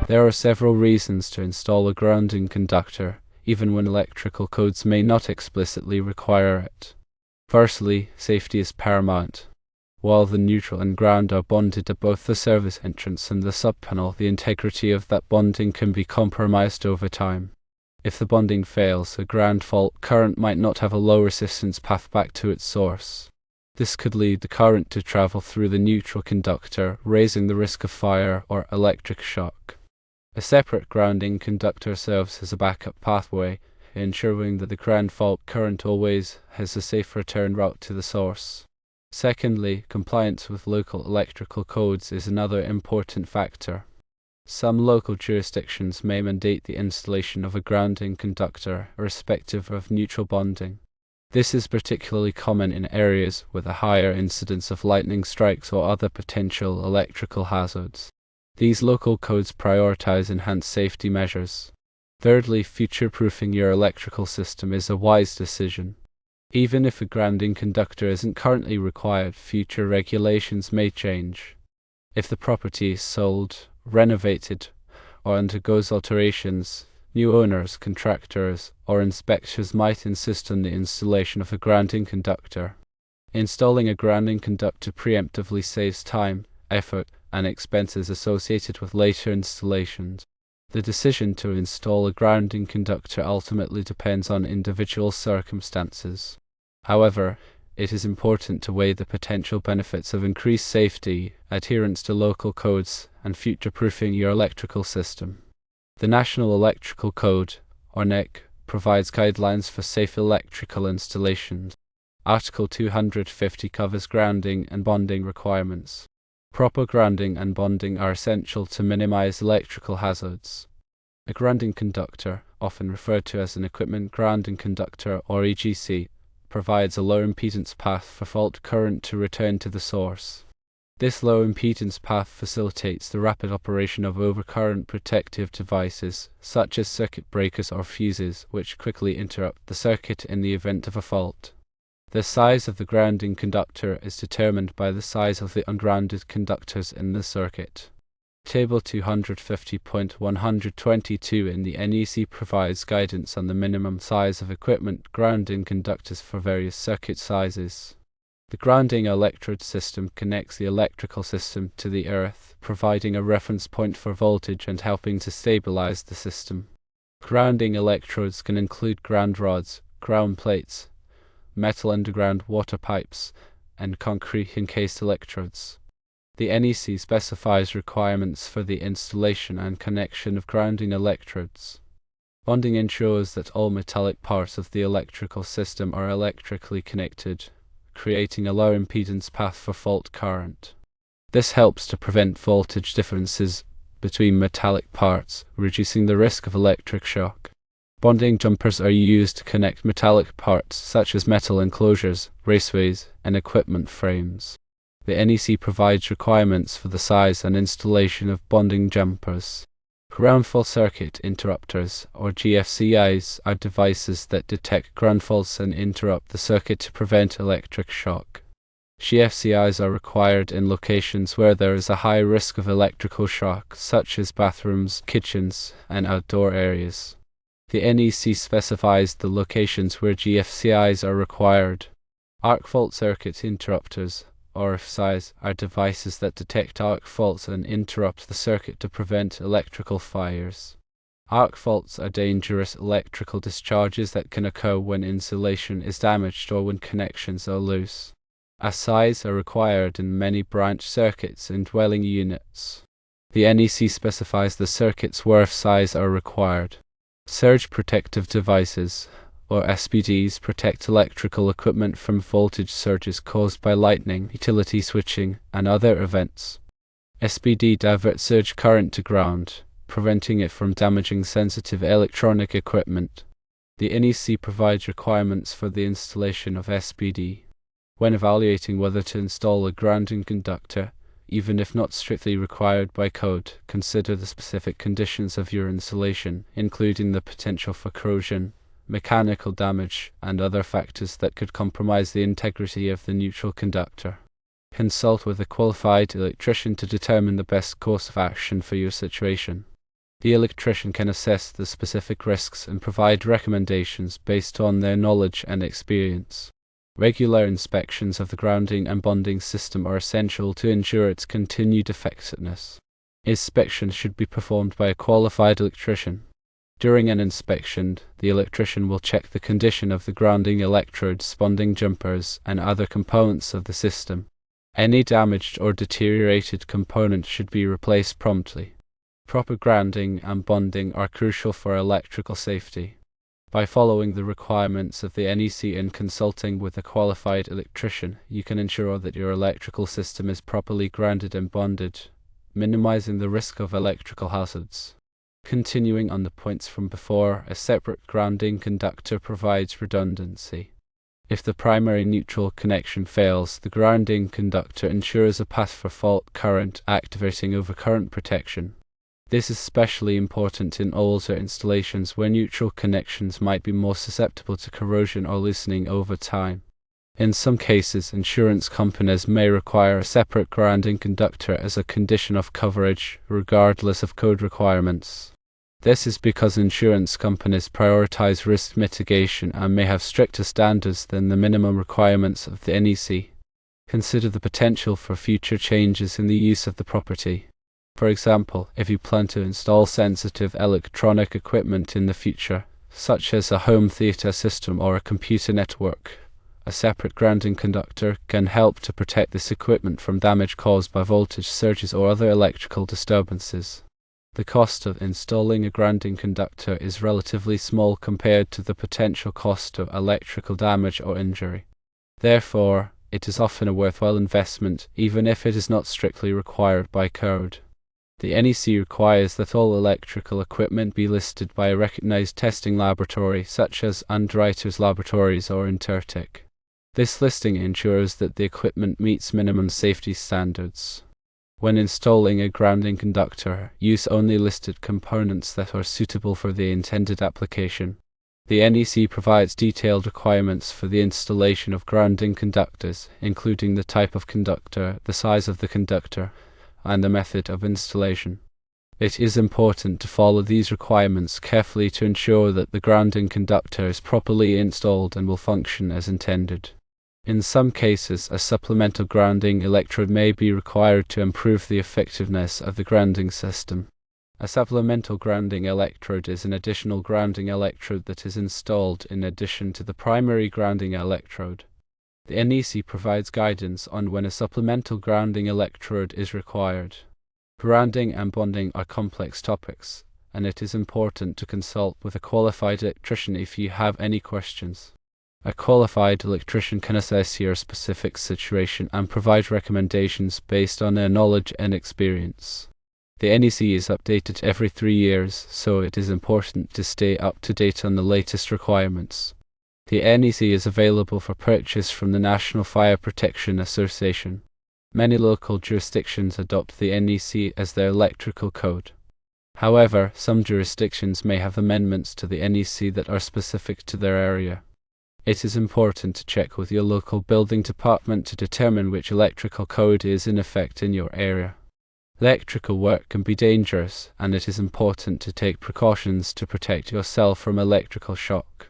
There are several reasons to install a grounding conductor, even when electrical codes may not explicitly require it. Firstly, safety is paramount. While the neutral and ground are bonded at both the service entrance and the subpanel, the integrity of that bonding can be compromised over time. If the bonding fails, a ground fault current might not have a low resistance path back to its source. This could lead the current to travel through the neutral conductor, raising the risk of fire or electric shock. A separate grounding conductor serves as a backup pathway, ensuring that the ground fault current always has a safe return route to the source. Secondly, compliance with local electrical codes is another important factor. Some local jurisdictions may mandate the installation of a grounding conductor, irrespective of neutral bonding. This is particularly common in areas with a higher incidence of lightning strikes or other potential electrical hazards. These local codes prioritize enhanced safety measures. Thirdly, future-proofing your electrical system is a wise decision. Even if a grounding conductor isn't currently required, future regulations may change. If the property is sold, renovated, or undergoes alterations, new owners, contractors, or inspectors might insist on the installation of a grounding conductor. Installing a grounding conductor preemptively saves time, effort, and expenses associated with later installations. The decision to install a grounding conductor ultimately depends on individual circumstances. However, it is important to weigh the potential benefits of increased safety, adherence to local codes, and future-proofing your electrical system. The National Electrical Code, or NEC, provides guidelines for safe electrical installations. Article 250 covers grounding and bonding requirements. Proper grounding and bonding are essential to minimize electrical hazards. A grounding conductor, often referred to as an equipment grounding conductor or EGC, provides a low impedance path for fault current to return to the source. This low impedance path facilitates the rapid operation of overcurrent protective devices, such as circuit breakers or fuses, which quickly interrupt the circuit in the event of a fault. The size of the grounding conductor is determined by the size of the ungrounded conductors in the circuit. Table 250.122 in the NEC provides guidance on the minimum size of equipment grounding conductors for various circuit sizes. The grounding electrode system connects the electrical system to the earth, providing a reference point for voltage and helping to stabilize the system. Grounding electrodes can include ground rods, ground plates, metal underground water pipes, and concrete encased electrodes. The NEC specifies requirements for the installation and connection of grounding electrodes. Bonding ensures that all metallic parts of the electrical system are electrically connected, creating a low impedance path for fault current. This helps to prevent voltage differences between metallic parts, reducing the risk of electric shock. Bonding jumpers are used to connect metallic parts such as metal enclosures, raceways, and equipment frames. The NEC provides requirements for the size and installation of bonding jumpers. Ground fault circuit interrupters, or GFCIs, are devices that detect ground faults and interrupt the circuit to prevent electric shock. GFCIs are required in locations where there is a high risk of electrical shock, such as bathrooms, kitchens, and outdoor areas. The NEC specifies the locations where GFCIs are required. Arc fault circuit interrupters, or RFCIs, are devices that detect arc faults and interrupt the circuit to prevent electrical fires. Arc faults are dangerous electrical discharges that can occur when insulation is damaged or when connections are loose. RFCIs are required in many branch circuits and dwelling units. The NEC specifies the circuits where RFCIs are required. Surge protective devices, or SPDs, protect electrical equipment from voltage surges caused by lightning, utility switching, and other events. SPD divert surge current to ground, preventing it from damaging sensitive electronic equipment. The NEC provides requirements for the installation of SPD. When evaluating whether to install a grounding conductor, even if not strictly required by code, consider the specific conditions of your installation, including the potential for corrosion, mechanical damage, and other factors that could compromise the integrity of the neutral conductor. Consult with a qualified electrician to determine the best course of action for your situation. The electrician can assess the specific risks and provide recommendations based on their knowledge and experience. Regular inspections of the grounding and bonding system are essential to ensure its continued effectiveness. Inspection should be performed by a qualified electrician. During an inspection, the electrician will check the condition of the grounding electrodes, bonding jumpers, and other components of the system. Any damaged or deteriorated component should be replaced promptly. Proper grounding and bonding are crucial for electrical safety. By following the requirements of the NEC and consulting with a qualified electrician, you can ensure that your electrical system is properly grounded and bonded, minimizing the risk of electrical hazards. Continuing on the points from before, a separate grounding conductor provides redundancy. If the primary neutral connection fails, the grounding conductor ensures a path for fault current activating over current protection. This is especially important in older installations where neutral connections might be more susceptible to corrosion or loosening over time. In some cases, insurance companies may require a separate grounding conductor as a condition of coverage, regardless of code requirements. This is because insurance companies prioritize risk mitigation and may have stricter standards than the minimum requirements of the NEC. Consider the potential for future changes in the use of the property. For example, if you plan to install sensitive electronic equipment in the future, such as a home theater system or a computer network, a separate grounding conductor can help to protect this equipment from damage caused by voltage surges or other electrical disturbances. The cost of installing a grounding conductor is relatively small compared to the potential cost of electrical damage or injury. Therefore, it is often a worthwhile investment, even if it is not strictly required by code. The NEC requires that all electrical equipment be listed by a recognized testing laboratory such as Underwriters Laboratories or Intertek. This listing ensures that the equipment meets minimum safety standards. When installing a grounding conductor, use only listed components that are suitable for the intended application. The NEC provides detailed requirements for the installation of grounding conductors, including the type of conductor, the size of the conductor, and the method of installation. It is important to follow these requirements carefully to ensure that the grounding conductor is properly installed and will function as intended. In some cases, a supplemental grounding electrode may be required to improve the effectiveness of the grounding system. A supplemental grounding electrode is an additional grounding electrode that is installed in addition to the primary grounding electrode. The NEC provides guidance on when a supplemental grounding electrode is required. Grounding and bonding are complex topics, and it is important to consult with a qualified electrician if you have any questions. A qualified electrician can assess your specific situation and provide recommendations based on their knowledge and experience. The NEC is updated every 3 years, so it is important to stay up to date on the latest requirements. The NEC is available for purchase from the National Fire Protection Association. Many local jurisdictions adopt the NEC as their electrical code. However, some jurisdictions may have amendments to the NEC that are specific to their area. It is important to check with your local building department to determine which electrical code is in effect in your area. Electrical work can be dangerous, and it is important to take precautions to protect yourself from electrical shock.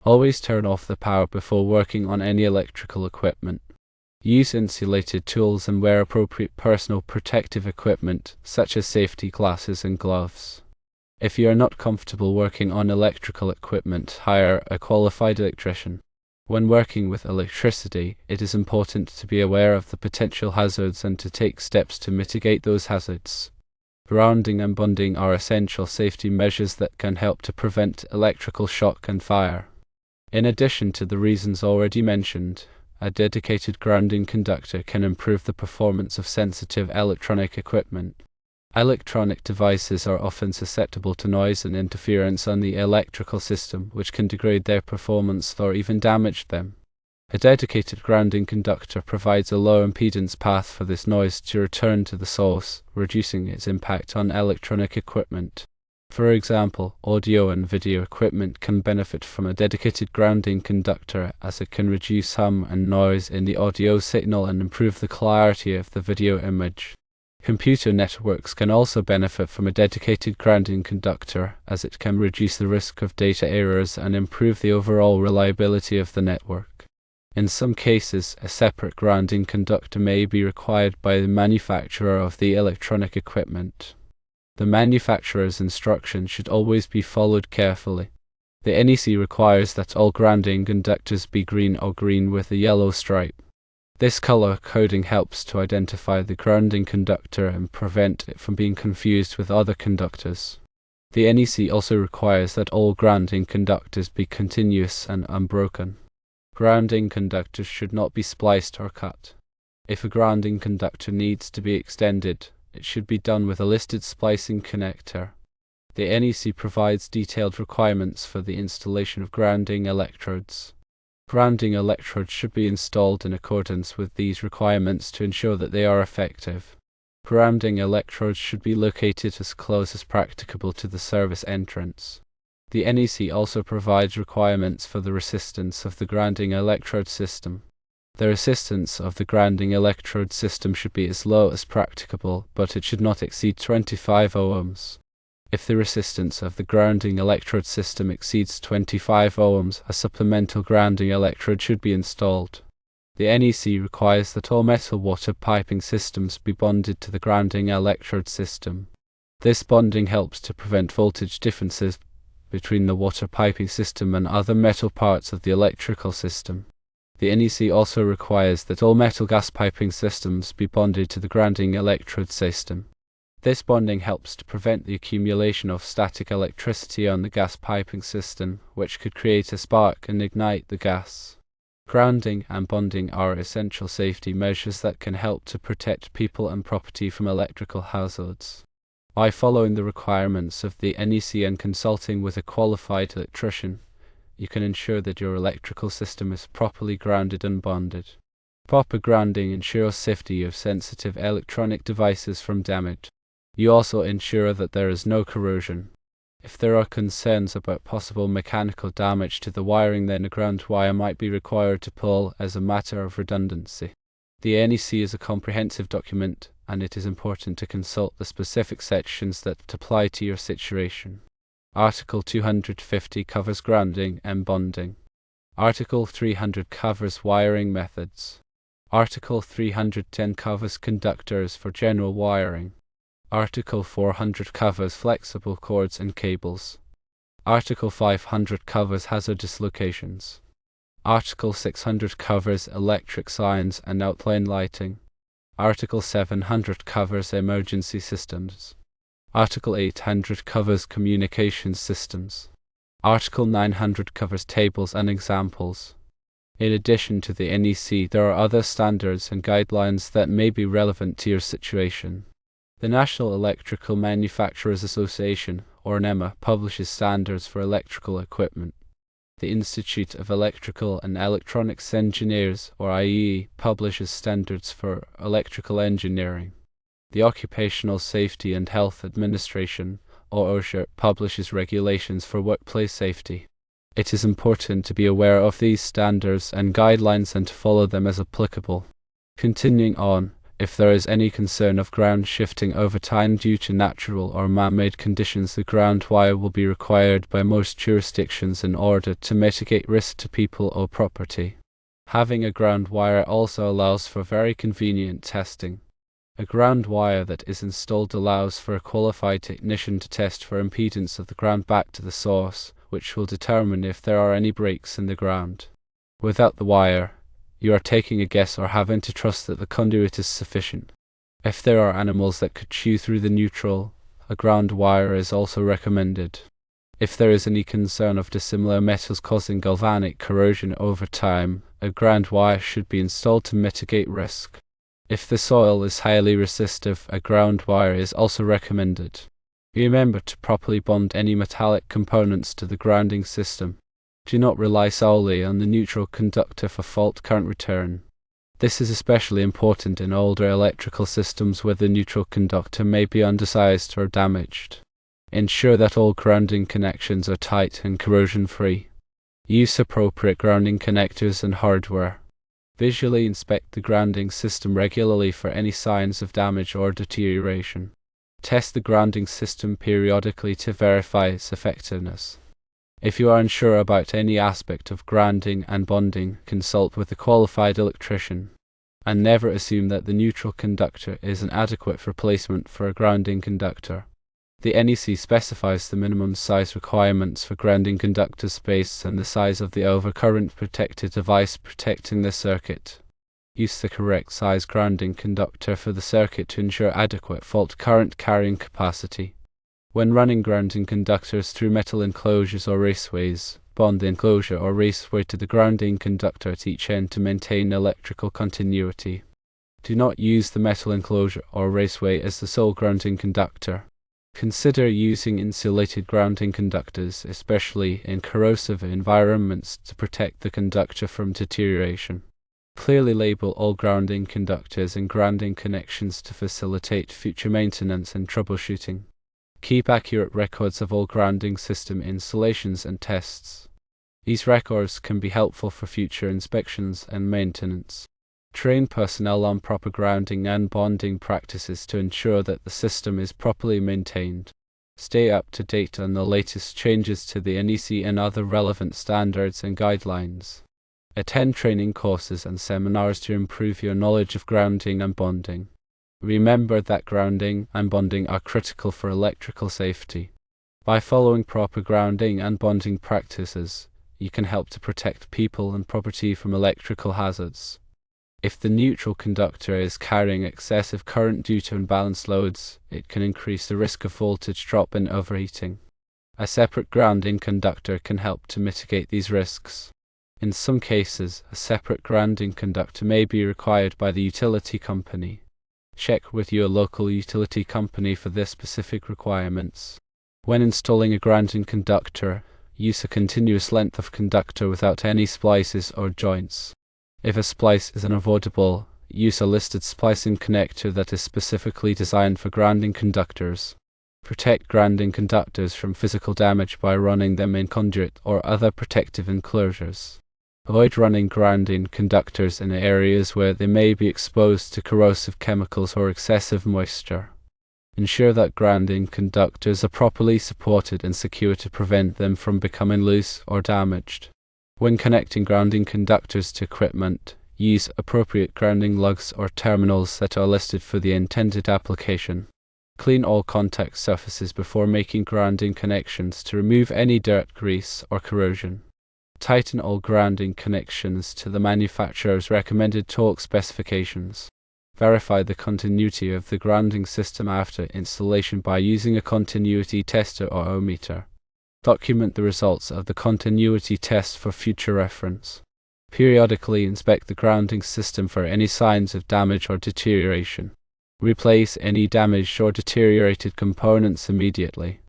Always turn off the power before working on any electrical equipment. Use insulated tools and wear appropriate personal protective equipment, such as safety glasses and gloves. If you are not comfortable working on electrical equipment, hire a qualified electrician. When working with electricity, it is important to be aware of the potential hazards and to take steps to mitigate those hazards. Grounding and bonding are essential safety measures that can help to prevent electrical shock and fire. In addition to the reasons already mentioned, a dedicated grounding conductor can improve the performance of sensitive electronic equipment. Electronic devices are often susceptible to noise and interference on the electrical system, which can degrade their performance or even damage them. A dedicated grounding conductor provides a low impedance path for this noise to return to the source, reducing its impact on electronic equipment. For example, audio and video equipment can benefit from a dedicated grounding conductor, as it can reduce hum and noise in the audio signal and improve the clarity of the video image. Computer networks can also benefit from a dedicated grounding conductor, as it can reduce the risk of data errors and improve the overall reliability of the network. In some cases, a separate grounding conductor may be required by the manufacturer of the electronic equipment. The manufacturer's instructions should always be followed carefully. The NEC requires that all grounding conductors be green or green with a yellow stripe. This color coding helps to identify the grounding conductor and prevent it from being confused with other conductors. The NEC also requires that all grounding conductors be continuous and unbroken. Grounding conductors should not be spliced or cut. If a grounding conductor needs to be extended, it should be done with a listed splicing connector. The NEC provides detailed requirements for the installation of grounding electrodes. Grounding electrodes should be installed in accordance with these requirements to ensure that they are effective. Grounding electrodes should be located as close as practicable to the service entrance. The NEC also provides requirements for the resistance of the grounding electrode system. The resistance of the grounding electrode system should be as low as practicable, but it should not exceed 25 ohms. If the resistance of the grounding electrode system exceeds 25 ohms, a supplemental grounding electrode should be installed. The NEC requires that all metal water piping systems be bonded to the grounding electrode system. This bonding helps to prevent voltage differences between the water piping system and other metal parts of the electrical system. The NEC also requires that all metal gas piping systems be bonded to the grounding electrode system. This bonding helps to prevent the accumulation of static electricity on the gas piping system, which could create a spark and ignite the gas. Grounding and bonding are essential safety measures that can help to protect people and property from electrical hazards. By following the requirements of the NEC and consulting with a qualified electrician, you can ensure that your electrical system is properly grounded and bonded. Proper grounding ensures safety of sensitive electronic devices from damage. You also ensure that there is no corrosion. If there are concerns about possible mechanical damage to the wiring, then a ground wire might be required to pull as a matter of redundancy. The NEC is a comprehensive document, and it is important to consult the specific sections that apply to your situation. Article 250 covers grounding and bonding. Article 300 covers wiring methods. Article 310 covers conductors for general wiring. Article 400 covers flexible cords and cables. Article 500 covers hazardous locations. Article 600 covers electric signs and outline lighting. Article 700 covers emergency systems. Article 800 covers communications systems. Article 900 covers tables and examples. In addition to the NEC, there are other standards and guidelines that may be relevant to your situation. The National Electrical Manufacturers Association, or NEMA, publishes standards for electrical equipment. The Institute of Electrical and Electronics Engineers, or IEE, publishes standards for electrical engineering. The Occupational Safety and Health Administration, or OSHA, publishes regulations for workplace safety. It is important to be aware of these standards and guidelines and to follow them as applicable. Continuing on, if there is any concern of ground shifting over time due to natural or man-made conditions, the ground wire will be required by most jurisdictions in order to mitigate risk to people or property. Having a ground wire also allows for very convenient testing. A ground wire that is installed allows for a qualified technician to test for impedance of the ground back to the source, which will determine if there are any breaks in the ground. Without the wire, you are taking a guess or having to trust that the conduit is sufficient. If there are animals that could chew through the neutral, a ground wire is also recommended. If there is any concern of dissimilar metals causing galvanic corrosion over time, a ground wire should be installed to mitigate risk. If the soil is highly resistive, a ground wire is also recommended. Remember to properly bond any metallic components to the grounding system. Do not rely solely on the neutral conductor for fault current return. This is especially important in older electrical systems where the neutral conductor may be undersized or damaged. Ensure that all grounding connections are tight and corrosion-free. Use appropriate grounding connectors and hardware. Visually inspect the grounding system regularly for any signs of damage or deterioration. Test the grounding system periodically to verify its effectiveness. If you are unsure about any aspect of grounding and bonding, consult with a qualified electrician. And never assume that the neutral conductor is an adequate replacement for a grounding conductor. The NEC specifies the minimum size requirements for grounding conductor space and the size of the overcurrent protected device protecting the circuit. Use the correct size grounding conductor for the circuit to ensure adequate fault current carrying capacity. When running grounding conductors through metal enclosures or raceways, bond the enclosure or raceway to the grounding conductor at each end to maintain electrical continuity. Do not use the metal enclosure or raceway as the sole grounding conductor. Consider using insulated grounding conductors, especially in corrosive environments, to protect the conductor from deterioration. Clearly label all grounding conductors and grounding connections to facilitate future maintenance and troubleshooting. Keep accurate records of all grounding system installations and tests. These records can be helpful for future inspections and maintenance. Train personnel on proper grounding and bonding practices to ensure that the system is properly maintained. Stay up to date on the latest changes to the NEC and other relevant standards and guidelines. Attend training courses and seminars to improve your knowledge of grounding and bonding. Remember that grounding and bonding are critical for electrical safety. By following proper grounding and bonding practices, you can help to protect people and property from electrical hazards. If the neutral conductor is carrying excessive current due to imbalanced loads, it can increase the risk of voltage drop and overheating. A separate grounding conductor can help to mitigate these risks. In some cases, a separate grounding conductor may be required by the utility company. Check with your local utility company for their specific requirements. When installing a grounding conductor, use a continuous length of conductor without any splices or joints. If a splice is unavoidable, use a listed splicing connector that is specifically designed for grounding conductors. Protect grounding conductors from physical damage by running them in conduit or other protective enclosures. Avoid running grounding conductors in areas where they may be exposed to corrosive chemicals or excessive moisture. Ensure that grounding conductors are properly supported and secure to prevent them from becoming loose or damaged. When connecting grounding conductors to equipment, use appropriate grounding lugs or terminals that are listed for the intended application. Clean all contact surfaces before making grounding connections to remove any dirt, grease, or corrosion. Tighten all grounding connections to the manufacturer's recommended torque specifications. Verify the continuity of the grounding system after installation by using a continuity tester or ohmmeter. Document the results of the continuity test for future reference. Periodically inspect the grounding system for any signs of damage or deterioration. Replace any damaged or deteriorated components immediately.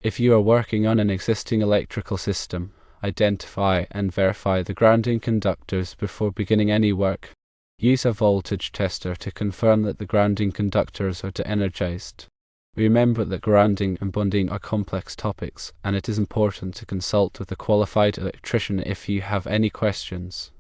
If you are working on an existing electrical system, identify and verify the grounding conductors before beginning any work. Use a voltage tester to confirm that the grounding conductors are de-energized. Remember that grounding and bonding are complex topics, and it is important to consult with a qualified electrician if you have any questions.